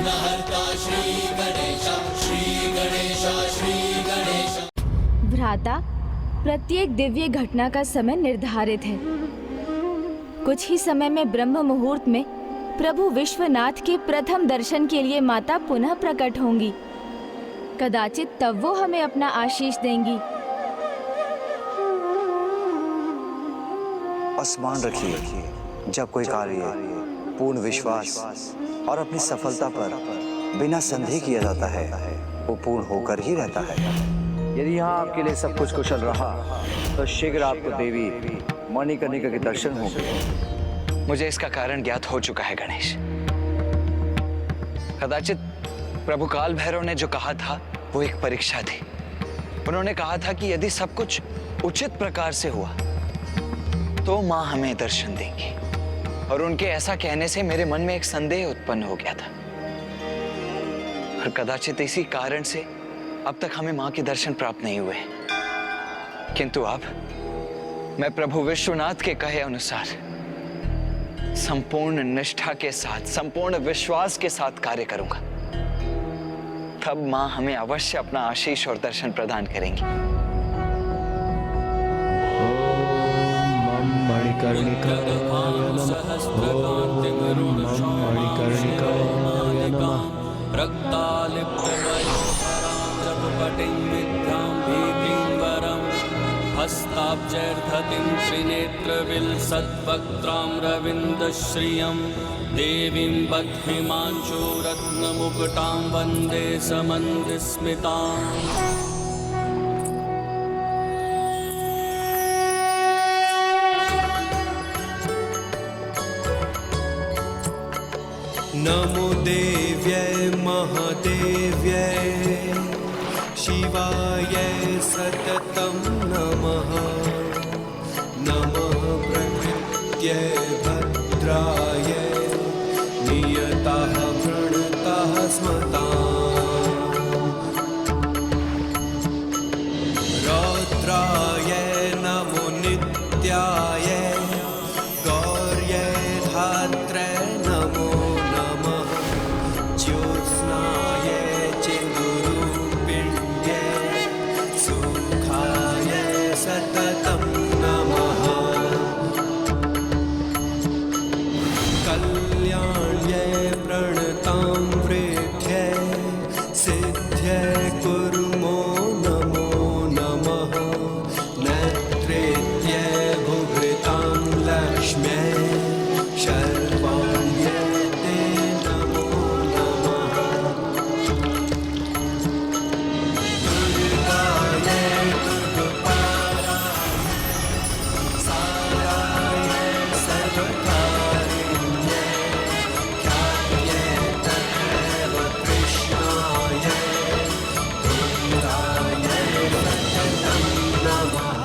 विघ्नहर्ता श्री गणेश, श्री गणेश, श्री गणेश। भ्राता, प्रत्येक दिव्य घटना का समय निर्धारित है। कुछ ही समय में ब्रह्म मुहूर्त में प्रभु विश्वनाथ के प्रथम दर्शन के लिए माता पुनः प्रकट होंगी। कदाचित तब वो हमें अपना आशीष देंगी। स्मरण रखिए, जब कोई कार्य पूर्ण विश्वास और अपनी सफलता पर बिना संदेह किया जाता है, वो पूर्ण होकर ही रहता है। यदि यहाँ आपके लिए सब कुछ कुशल रहा तो शीघ्र आपको देवी मणिकर्णिका के दर्शन होंगे। मुझे इसका कारण ज्ञात हो चुका है गणेश। कदाचित प्रभु काल भैरव ने जो कहा था वो एक परीक्षा थी। उन्होंने कहा था कि यदि सब कुछ उचित प्रकार से हुआ तो माँ हमें दर्शन देंगी, और उनके ऐसा कहने से मेरे मन में एक संदेह उत्पन्न हो गया था, और कदाचित इसी कारण से अब तक हमें माँ के दर्शन प्राप्त नहीं हुए। किंतु अब मैं प्रभु विश्वनाथ के कहे अनुसार संपूर्ण निष्ठा के साथ, संपूर्ण विश्वास के साथ कार्य करूंगा। तब माँ हमें अवश्य अपना आशीष और दर्शन प्रदान करेंगी। मणिकर्णिकाय नमः। ओम मणिकर्णिकाय नमः। हस्ताब्जैर्धतिं त्रिनेत्रविलसद्वक्त्रां रविन्दश्रियं देवीं बद्धिमांशुरत्नमुकुटां वन्दे समन्विस्मिताम्। नमो देव्यै महादेव्यै शिवाय सततं नमः। नमः प्रकृत्यै भद्राय नियतः प्रणतः स्मताम्। रौद्राय नमो नित्याय गौर्यै धात्रै नमो नमः। ज्योत्स्नाय चिन्दूरुपिण्ड्यै सुखाय सततं नमः। कल्याण्यै प्रणतां वृद्ध्यै सिद्ध्यै कुर्मो नमो नमः। नैत्रेत्यै भुभृतां लक्ष्म्यै शर्वाण्यै ते नमो नमः। दुर्गायै दुर्गपाराय सारायै सर्वकारिण्यै ख्यात्यै तथैव कृष्णायै धीरायै सततं नमः।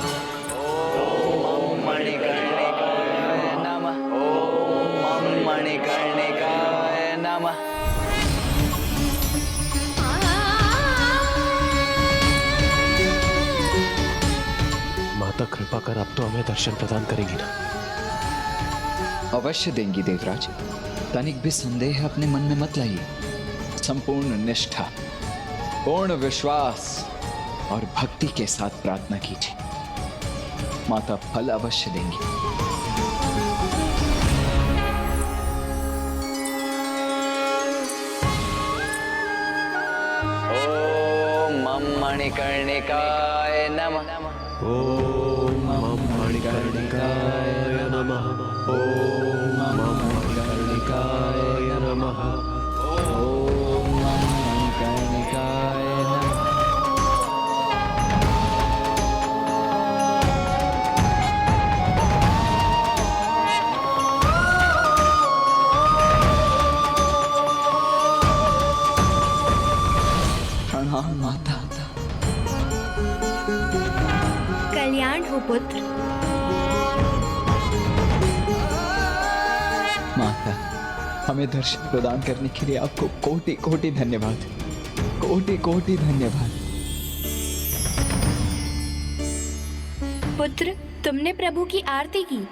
ओम मणिकर्णिकाय नमः। ओम मणिकर्णिकाय नमः। माता कृपा कर, अब तो हमें दर्शन प्रदान करेंगी ना? अवश्य देंगी देवराज। तनिक भी संदेह अपने मन में मत लाइए। संपूर्ण निष्ठा, पूर्ण विश्वास और भक्ति के साथ प्रार्थना कीजिए, माता फल अवश्य देंगी। ओम मणिकर्णिकाय नमः। ओम मणिकर्णिकाय नमः। ओम मणिकर्णिकाय नमः। ओम मणिकर्णिकाय नमः। प्रणाम माता। कल्याण हो पुत्र। माता, हमें दर्शन प्रदान करने के लिए आपको कोटि कोटि धन्यवाद। कोटि कोटि धन्यवाद। पुत्र, तुमने प्रभु की आरती की,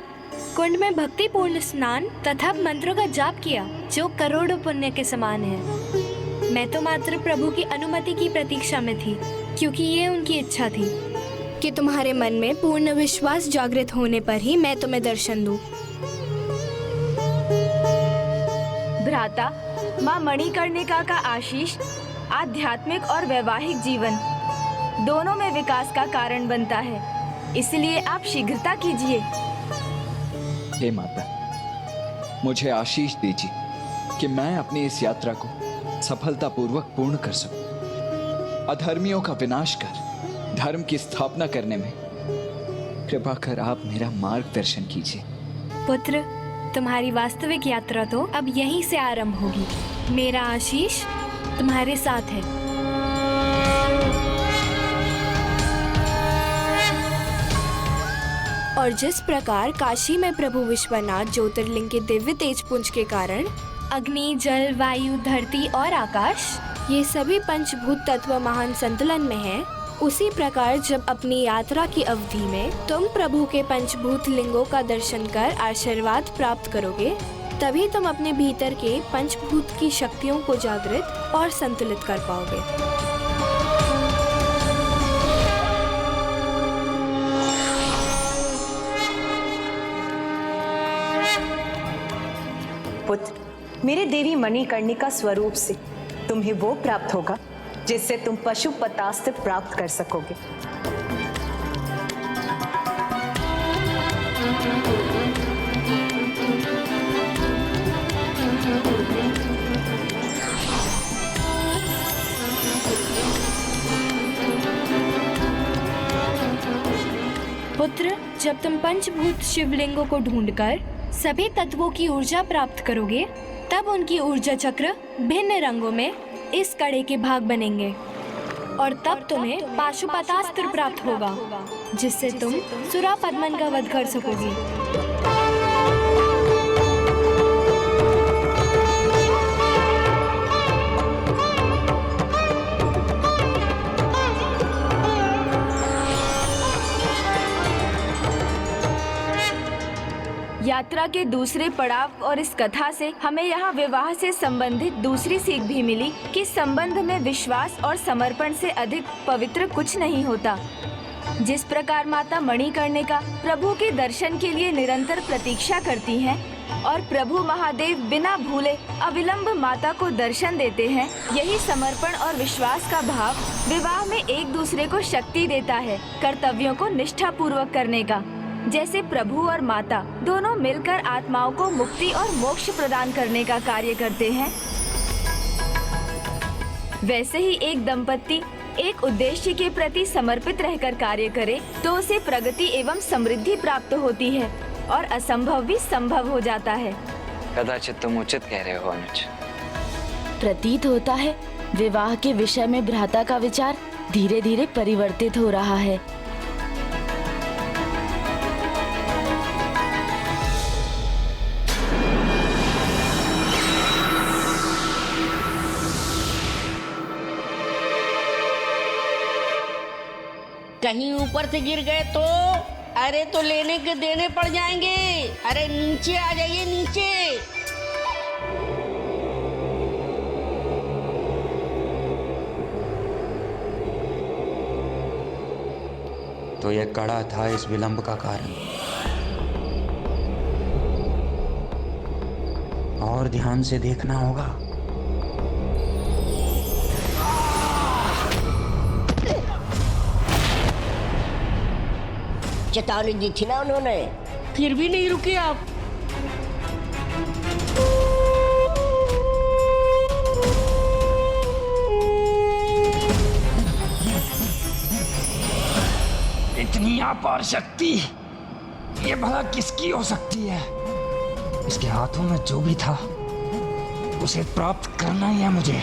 कुंड में भक्तिपूर्ण स्नान तथा मंत्रों का जाप किया, जो करोड़ों पुण्य के समान है। मैं तो मात्र प्रभु की अनुमति की प्रतीक्षा में थी, क्योंकि ये उनकी इच्छा थी कि तुम्हारे मन में पूर्ण विश्वास जागृत होने पर ही मैं तुम्हें दर्शन दूं। भ्राता, माँ मणिकर्णिका का आशीष आध्यात्मिक और वैवाहिक जीवन दोनों में विकास का कारण बनता है, इसलिए आप शीघ्रता कीजिए। हे माता, मुझे आशीष दीजिए कि मैं अपनी इस यात्रा को सफलतापूर्वक पूर्ण कर सकूं। अधर्मियों का विनाश कर धर्म की स्थापना करने में कृपा कर आप मेरा मार्गदर्शन कीजिए। पुत्र, तुम्हारी वास्तविक यात्रा तो अब यहीं से आरंभ होगी। मेरा आशीष तुम्हारे साथ है। और जिस प्रकार काशी में प्रभु विश्वनाथ ज्योतिर्लिंग के दिव्य तेज पुंज के कारण अग्नि, जल, वायु, धरती और आकाश, ये सभी पंचभूत तत्व महान संतुलन में हैं, उसी प्रकार जब अपनी यात्रा की अवधि में तुम प्रभु के पंचभूत लिंगों का दर्शन कर आशीर्वाद प्राप्त करोगे, तभी तुम अपने भीतर के पंचभूत की शक्तियों को जागृत और संतुलित कर पाओगे। पुत्र, मेरे देवी मणिकर्णिका स्वरूप से तुम्हें वो प्राप्त होगा जिससे तुम पशुपतास्त्र प्राप्त कर सकोगे। पुत्र, जब तुम पंचभूत शिवलिंगों को ढूंढकर सभी तत्वों की ऊर्जा प्राप्त करोगे, तब उनकी ऊर्जा चक्र भिन्न रंगों में इस कड़े के भाग बनेंगे और तब तुम्हें पाशुपतास्त्र प्राप्त होगा, जिससे तुम सुरापद्मन का वध कर सकोगे। यात्रा के दूसरे पड़ाव और इस कथा से हमें यहाँ विवाह से संबंधित दूसरी सीख भी मिली कि संबंध में विश्वास और समर्पण से अधिक पवित्र कुछ नहीं होता। जिस प्रकार माता मणिकर्णिका प्रभु के दर्शन के लिए निरंतर प्रतीक्षा करती हैं और प्रभु महादेव बिना भूले अविलंब माता को दर्शन देते हैं, यही समर्पण और विश्वास का भाव विवाह में एक दूसरे को शक्ति देता है कर्तव्यों को निष्ठा पूर्वक करने का। जैसे प्रभु और माता दोनों मिलकर आत्माओं को मुक्ति और मोक्ष प्रदान करने का कार्य करते हैं, वैसे ही एक दंपत्ति एक उद्देश्य के प्रति समर्पित रहकर कार्य करे तो उसे प्रगति एवं समृद्धि प्राप्त होती है और असंभव भी संभव हो जाता है। कदाचित तुम उचित कह रहे हो अनुज। प्रतीत होता है विवाह के विषय में भ्राता का विचार धीरे धीरे परिवर्तित हो रहा है। कहीं ऊपर से गिर गए तो अरे तो लेने के देने पड़ जाएंगे। अरे नीचे आ जाइए, नीचे। तो यह कड़ा था इस विलंब का कारण। और ध्यान से देखना होगा। चेतावनी दी थी ना उन्होंने, फिर भी नहीं रुके आप। इतनी अपार शक्ति ये भला किसकी हो सकती है? इसके हाथों में जो भी था उसे प्राप्त करना ही है मुझे।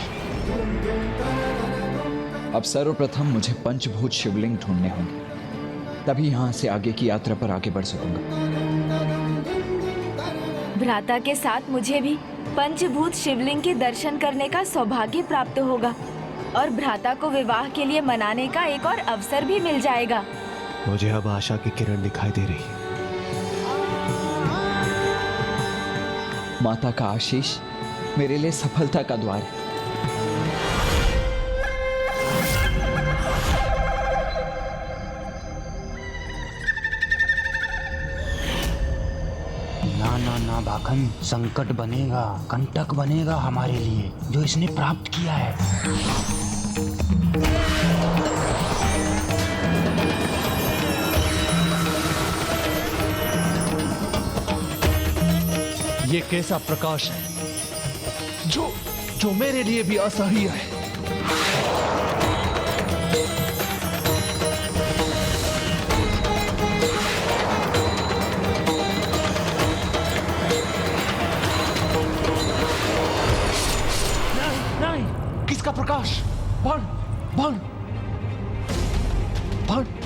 अब सर्वप्रथम मुझे पंचभूत शिवलिंग ढूंढने होंगे, तभी यहाँ से आगे की यात्रा पर आगे बढ़ सकूंगा। भ्राता के साथ मुझे भी पंचभूत शिवलिंग के दर्शन करने का सौभाग्य प्राप्त होगा और भ्राता को विवाह के लिए मनाने का एक और अवसर भी मिल जाएगा। मुझे अब आशा की किरण दिखाई दे रही है। माता का आशीष मेरे लिए सफलता का द्वार है। ना ना ना भाखन, संकट बनेगा, कंटक बनेगा हमारे लिए जो इसने प्राप्त किया है। ये कैसा प्रकाश है जो मेरे लिए भी असह्य है। नहीं, किसका प्रकाश? भण, भण, भण।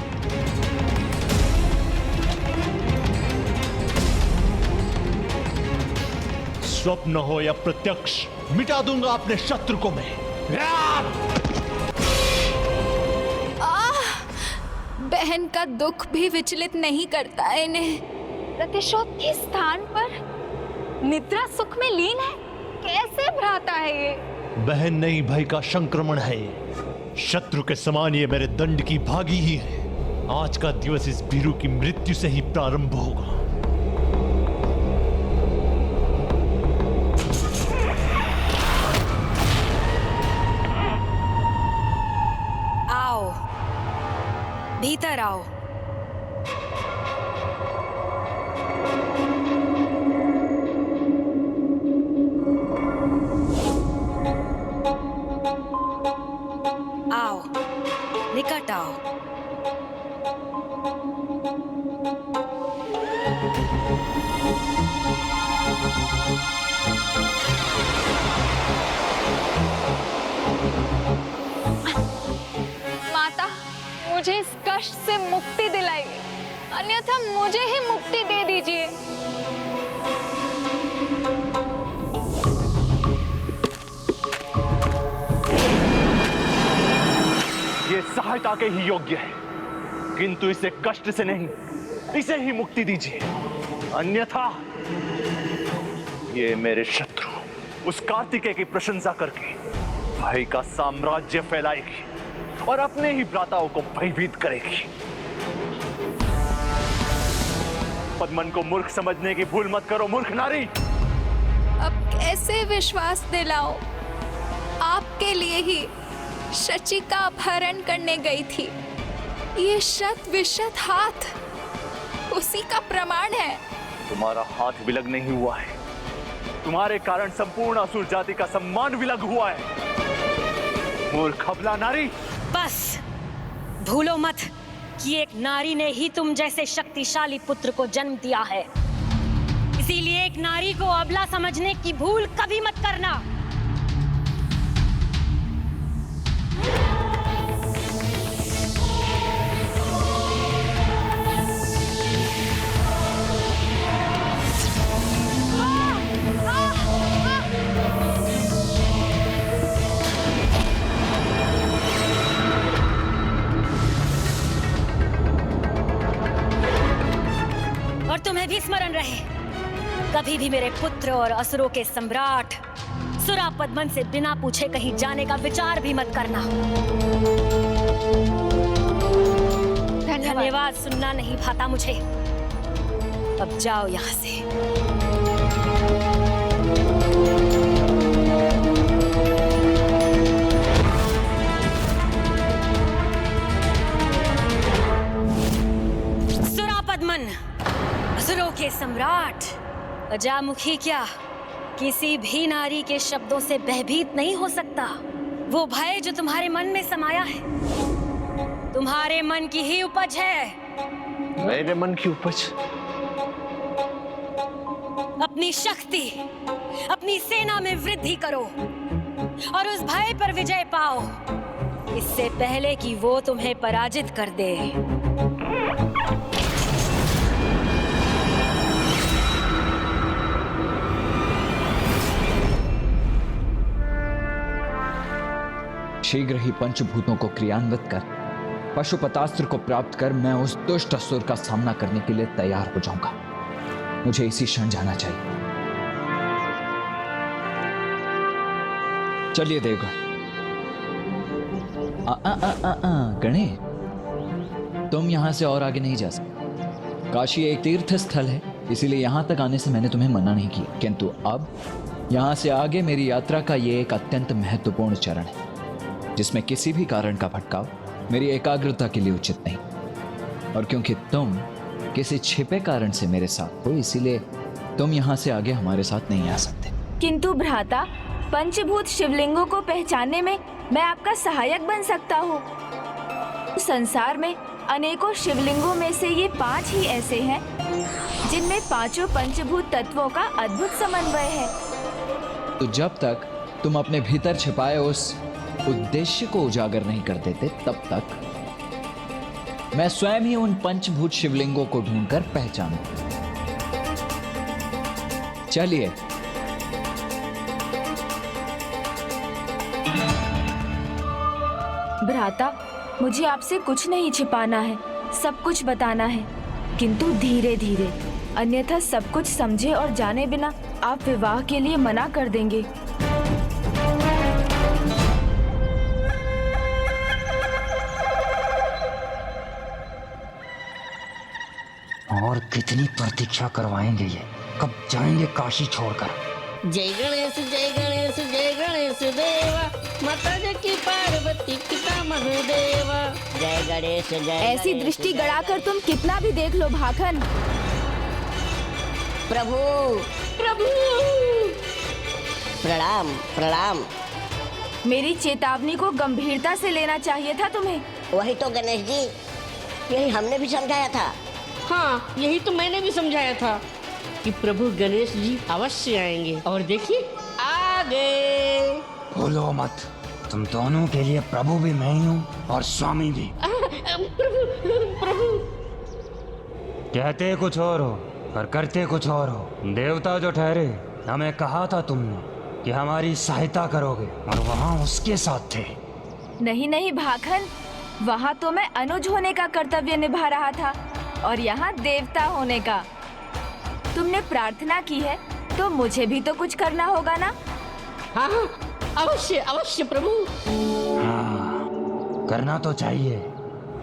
स्वप्न हो या प्रत्यक्ष, मिटा दूंगा अपने शत्रु को मैं। बहन का दुख भी विचलित नहीं करता है इन्हें। प्रतिशोध के स्थान पर निद्रा सुख में लीन है। कैसे भ्राता है ये? बहन नहीं, भय का संक्रमण है। शत्रु के समान ये मेरे दंड की भागी ही है। आज का दिवस इस बीरू की मृत्यु से ही प्रारंभ होगा। आओ, भीतर आओ। आओ, निकट आओ। माता, मुझे इस कष्ट से मुक्ति दिलाइए, अन्यथा मुझे ही मुक्ति दे दीजिए। ये सहायता के ही योग्य है, किंतु इसे कष्ट से नहीं, इसे ही मुक्ति दीजिए, अन्यथा ये मेरे शत्रु उस कार्तिकेय की प्रशंसा करके भय का साम्राज्य फैलाएगी और अपने ही भ्राताओं को भयभीत करेगी। पद्मन को मूर्ख समझने की भूल मत करो, मूर्ख नारी। अब कैसे विश्वास दिलाओ? आपके लिए ही शची का अपहरण करने गई थी। ये शत विशत हाथ उसी का प्रमाण है। तुम्हारा हाथ विलग नहीं हुआ है, तुम्हारे कारण संपूर्ण असुर जाति का सम्मान विलग हुआ है। मूर्ख अबला नारी। बस भूलो मत कि एक नारी ने ही तुम जैसे शक्तिशाली पुत्र को जन्म दिया है। इसीलिए एक नारी को अबला समझने की भूल कभी मत करना। और तुम्हें भी स्मरण रहे, कभी भी मेरे पुत्र और असुरों के सम्राट सुरा पद्मन से बिना पूछे कहीं जाने का विचार भी मत करना। धन्यवाद। सुनना नहीं भाता मुझे। अब जाओ यहाँ से। सुरा पद्मन, असुरों के सम्राट, अजामुखी क्या किसी भी नारी के शब्दों से भयभीत नहीं हो सकता। वो भय जो तुम्हारे मन में समाया है, तुम्हारे मन की ही उपज है। मेरे मन की उपज? अपनी शक्ति, अपनी सेना में वृद्धि करो और उस भय पर विजय पाओ, इससे पहले कि वो तुम्हें पराजित कर दे। शीघ्र ही पंचभूतों को क्रियान्वित कर पशुपतास्त्र को प्राप्त कर मैं उस दुष्ट असुर का सामना करने के लिए तैयार हो जाऊंगा। मुझे इसी क्षण जाना चाहिए। चलिए देवगढ़। गणेश, तुम यहां से और आगे नहीं जा सकते। काशी एक तीर्थ स्थल है, इसीलिए यहां तक आने से मैंने तुम्हें मना नहीं किया, किंतु अब यहां से आगे मेरी यात्रा का ये एक अत्यंत महत्वपूर्ण चरण है, जिसमें किसी भी कारण का भटकाव मेरी एकाग्रता के लिए उचित नहीं। और क्योंकि तुम किसी छिपे कारण से मेरे साथ हो, इसीलिए तुम यहां से आगे हमारे साथ नहीं आ सकते। किंतु भ्राता, पंचभूत शिवलिंगों को पहचानने में मैं आपका सहायक बन सकता हूँ। संसार में अनेकों शिवलिंगों में से ये 5 ही ऐसे हैं जिनमें पांचों पंचभूत तत्वों का अद्भुत समन्वय है। तो जब तक तुम अपने भीतर छिपाए उस उद्देश्य को उजागर नहीं कर देते, तब तक मैं स्वयं ही उन पंचभूत शिवलिंगों को ढूंढकर पहचानूंगा। चलिए। भ्राता, मुझे आपसे कुछ नहीं छिपाना है, सब कुछ बताना है, किंतु धीरे धीरे, अन्यथा सब कुछ समझे और जाने बिना आप विवाह के लिए मना कर देंगे। और कितनी प्रतीक्षा करवाएंगे ये? कब जाएंगे काशी छोड़कर? जय गणेश जय गणेश जय गणेश देवा, माता जी की पार्वती पिता महादेवा। जय गणेश जय। ऐसी दृष्टि गड़ाकर तुम कितना भी देख लो भाखन। प्रभु प्रभु, प्रणाम प्रणाम। मेरी चेतावनी को गंभीरता से लेना चाहिए था तुम्हें। वही तो गणेश जी, यही हमने भी समझाया था। हाँ, यही तो मैंने भी समझाया था कि प्रभु गणेश जी अवश्य आएंगे। और देखिए आ गए। भूलो मत, तुम दोनों के लिए प्रभु भी मैं ही हूँ और स्वामी भी। प्रभु कहते कुछ और हो और करते कुछ और हो। देवता जो ठहरे, हमें कहा था तुमने कि हमारी सहायता करोगे, और वहाँ उसके साथ थे। नहीं नहीं भाखन, वहाँ तो मैं अनुज होने का कर्तव्य निभा रहा था और यहाँ देवता होने का। तुमने प्रार्थना की है तो मुझे भी तो कुछ करना होगा ना। हाँ हाँ, अवश्य अवश्य प्रभु। हाँ, करना तो चाहिए,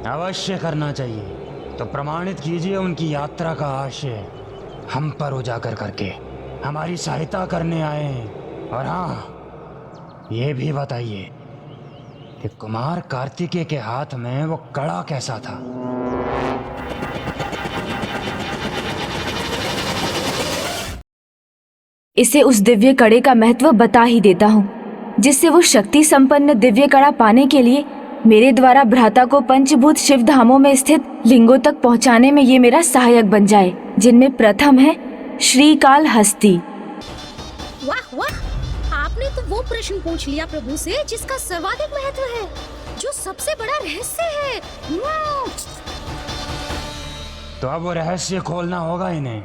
अवश्य करना चाहिए। तो प्रमाणित कीजिए उनकी यात्रा का आशय हम पर उजागर करके हमारी सहायता करने आए हैं। और हाँ, ये भी बताइए कि कुमार कार्तिकेय के हाथ में वो कड़ा कैसा था? इसे उस दिव्य कड़े का महत्व बता ही देता हूँ, जिससे वो शक्ति संपन्न दिव्य कड़ा पाने के लिए मेरे द्वारा भ्राता को पंचभूत शिव धामों में स्थित लिंगों तक पहुँचाने में ये मेरा सहायक बन जाए, जिनमें प्रथम है श्रीकाल हस्ती। वाह वाह, आपने तो वो प्रश्न पूछ लिया प्रभु से जिसका सर्वाधिक महत्व है, जो सबसे बड़ा रहस्य है। तो अब वो रहस्य खोलना होगा इन्हें।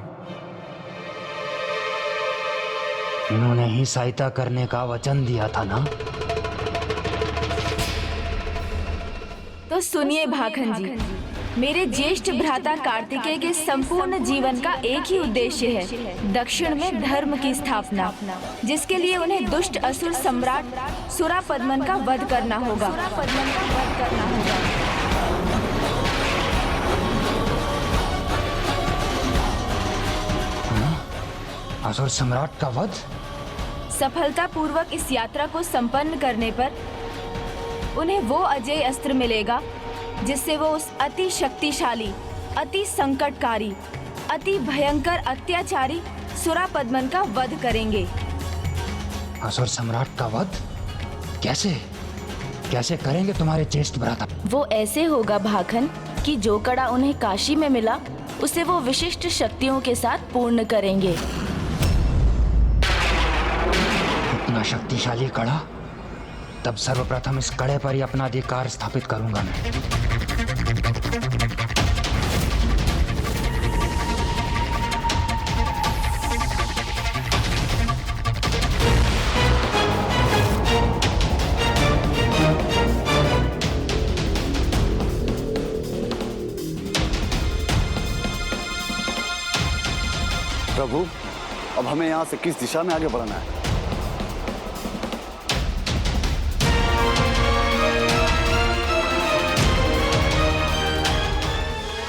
इन्होंने ही सहायता करने का वचन दिया था ना। तो सुनिए भाखन जी, मेरे ज्येष्ठ भ्राता कार्तिकेय के संपूर्ण जीवन का एक ही उद्देश्य है, दक्षिण में धर्म की स्थापना, जिसके लिए उन्हें दुष्ट असुर सम्राट सुरापद्मन का वध करना होगा। असुर सम्राट का वध? सफलतापूर्वक इस यात्रा को संपन्न करने पर उन्हें वो अजय अस्त्र मिलेगा, जिससे वो उस अति शक्तिशाली, अति संकटकारी, अति भयंकर अत्याचारी सुरापद्मन का वध करेंगे। असुर सम्राट का वध? कैसे कैसे करेंगे तुम्हारे ज्येष्ठ भ्राता? वो ऐसे होगा भाखन कि जो कड़ा उन्हें काशी में मिला, उसे वो विशिष्ट शक्तियों के साथ पूर्ण करेंगे। इतना शक्तिशाली कड़ा? तब सर्वप्रथम इस कड़े पर ही अपना अधिकार स्थापित करूंगा मैं। प्रभु, अब हमें यहाँ से किस दिशा में आगे बढ़ना है?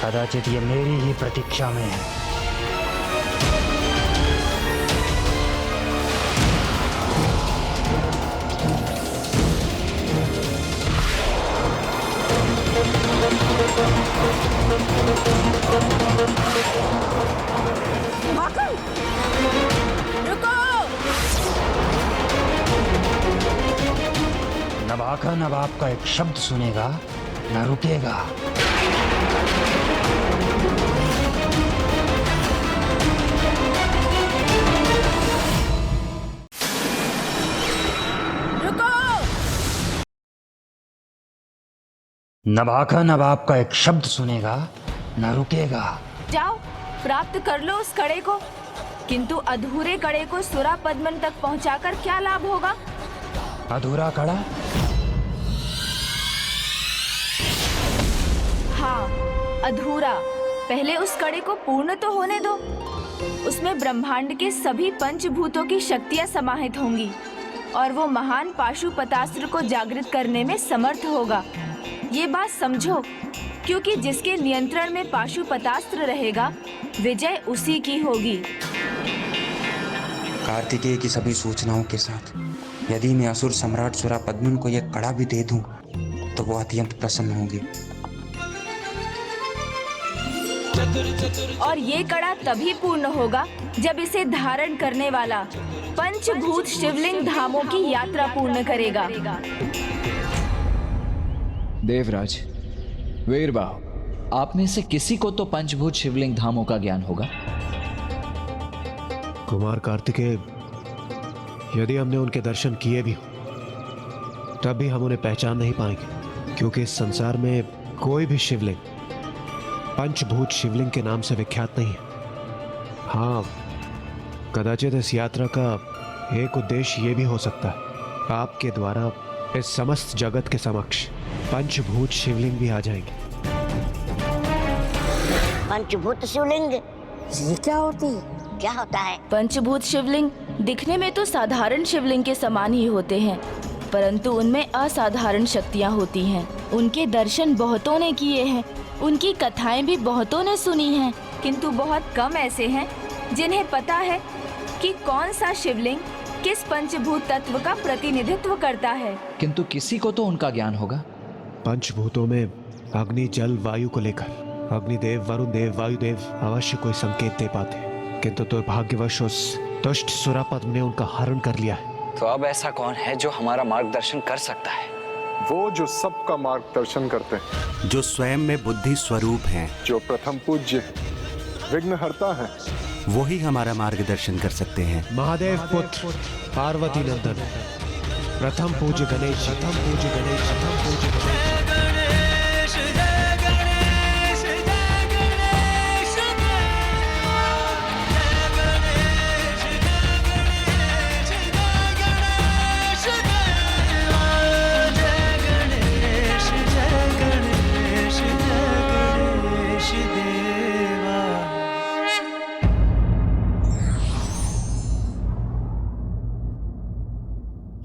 कदाचित ये मेरी ही प्रतीक्षा में है। न भाका न बाप का एक शब्द सुनेगा न रुकेगा। न भाका न बाप का एक शब्द सुनेगा न रुकेगा। जाओ प्राप्त कर लो उस कड़े को, किंतु अधूरे कड़े को सुरा पद्मन तक पहुंचाकर क्या लाभ होगा? अधूरा कड़ा? हाँ, अधूरा। पहले उस कड़े को पूर्ण तो होने दो। उसमें ब्रह्मांड के सभी पंचभूतों की शक्तियां समाहित होंगी और वो महान पाशुपतास्त्र को जागृत करने में समर्थ होगा। ये बात समझो, क्योंकि जिसके नियंत्रण में पाशुपतास्त्र रहेगा विजय उसी की होगी। कार्तिकेय की सभी सूचनाओं के साथ यदि मैं असुर सम्राट सुरापद्मन को यह कड़ा भी दे दूं तो वो अत्यंत प्रसन्न होंगे। और ये कड़ा तभी पूर्ण होगा जब इसे धारण करने वाला पंचभूत शिवलिंग धामों की यात्रा पूर्ण करेगा। देवराज, वीरबाहु, आप में से किसी को तो पंचभूत शिवलिंग धामों का ज्ञान होगा। कुमार कार्तिकेय, यदि हमने उनके दर्शन किए भी हो तब भी हम उन्हें पहचान नहीं पाएंगे, क्योंकि इस संसार में कोई भी शिवलिंग पंचभूत शिवलिंग के नाम से विख्यात नहीं है। हाँ, कदाचित इस यात्रा का एक उद्देश्य ये भी हो सकता है, आपके द्वारा इस समस्त जगत के समक्ष पंचभूत शिवलिंग भी आ जाएंगे। पंचभूत शिवलिंग ये क्या होती है? क्या होता है? पंचभूत शिवलिंग दिखने में तो साधारण शिवलिंग के समान ही होते हैं, परंतु उनमें असाधारण शक्तियां होती हैं। उनके दर्शन बहुतों ने किए हैं, उनकी कथाएं भी बहुतों ने सुनी हैं, किंतु बहुत कम ऐसे हैं जिन्हें पता है कि कौन सा शिवलिंग किस पंचभूत तत्व का प्रतिनिधित्व करता है। किंतु किसी को तो उनका ज्ञान होगा। पंचभूतों में अग्नि, जल, वायु को लेकर अग्निदेव, वरुण देव, वायुदेव अवश्य कोई संकेत दे पाते, किंतु दुर्भाग्यवश उस दुष्ट सुरापद्म ने उनका हरण कर लिया है। तो अब ऐसा कौन है जो हमारा मार्गदर्शन कर सकता है? वो जो सबका मार्गदर्शन करते हैं, जो स्वयं में बुद्धि स्वरूप हैं, जो प्रथम पूज्य विघ्नहर्ता है, वो ही हमारा मार्गदर्शन कर सकते हैं। महादेव पुत्र पार्वती नंदन, प्रथम पूज्य गणेश, प्रथम पूज्य गणेश, प्रथम पूज्य गणेश।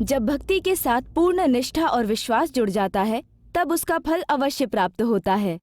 जब भक्ति के साथ पूर्ण निष्ठा और विश्वास जुड़ जाता है, तब उसका फल अवश्य प्राप्त होता है।